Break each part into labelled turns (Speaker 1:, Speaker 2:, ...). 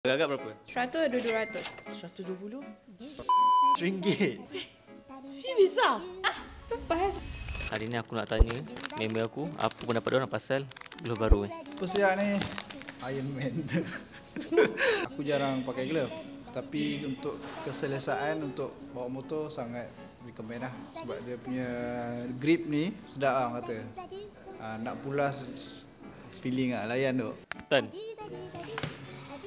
Speaker 1: Agak berapa?
Speaker 2: 100 ada 200.
Speaker 3: 120?
Speaker 4: RM1.
Speaker 3: Serius ah?
Speaker 2: Bahas
Speaker 1: Hari ni aku nak tanya member aku apa pendapat diorang pasal glove baru ni.
Speaker 4: Apa siap ni? Iron Man. Aku jarang pakai glove, tapi untuk keselesaan untuk bawa motor sangat recommend lah. Sebab dia punya grip ni sedap lah kata. Nak pulas feeling lah, layan tu.
Speaker 1: Tan,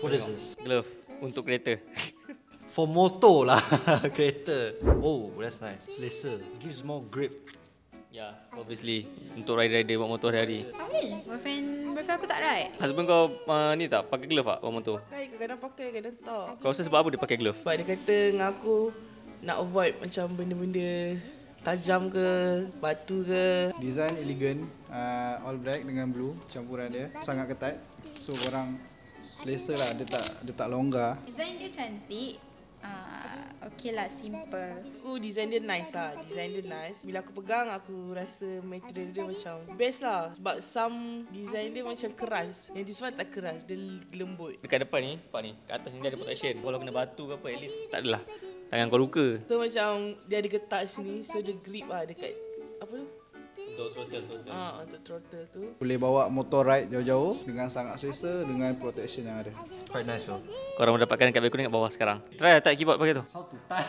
Speaker 5: What is this?
Speaker 1: glove untuk kereta.
Speaker 5: For motor lah, kereta. Oh, that's nice. Selesa. Gives more grip.
Speaker 1: Ya, obviously untuk rider-rider bawa motor hari-hari.
Speaker 2: Ambil. Boyfriend aku tak ride.
Speaker 1: Husband kau ni tak pakai glove tak bawa motor?
Speaker 3: Kadang-kadang pakai, kadang tak.
Speaker 1: Kau rasa sebab apa dia pakai glove?
Speaker 3: Sebab dia kata dengan aku nak avoid macam benda-benda tajam ke, batu ke.
Speaker 4: Design elegan, all black dengan blue campuran dia sangat ketat. So korang selesa lah, dia tak longgar.
Speaker 2: Design dia cantik. Okay lah, simple.
Speaker 3: Aku design dia nice lah. Design dia nice. Bila aku pegang, aku rasa material dia macam best lah. Sebab some design dia macam keras. Yang this one tak keras, dia lembut.
Speaker 1: Dekat depan ni, nampak ni, kat atas ni dia ada protection. Walau kena batu ke apa, at least tak adalah tangan kau luka.
Speaker 3: So macam dia ada getah sini, so dia grip lah dekat apa tu?
Speaker 1: Untuk throttle.
Speaker 3: Untuk throttle tu.
Speaker 4: Boleh bawa motor ride jauh-jauh dengan sangat selesa dengan protection yang ada.
Speaker 5: Quite nice though.
Speaker 1: Korang mendapatkan dekat balkon kat bawah sekarang. Try tak keyboard pakai tu.
Speaker 5: How to tie?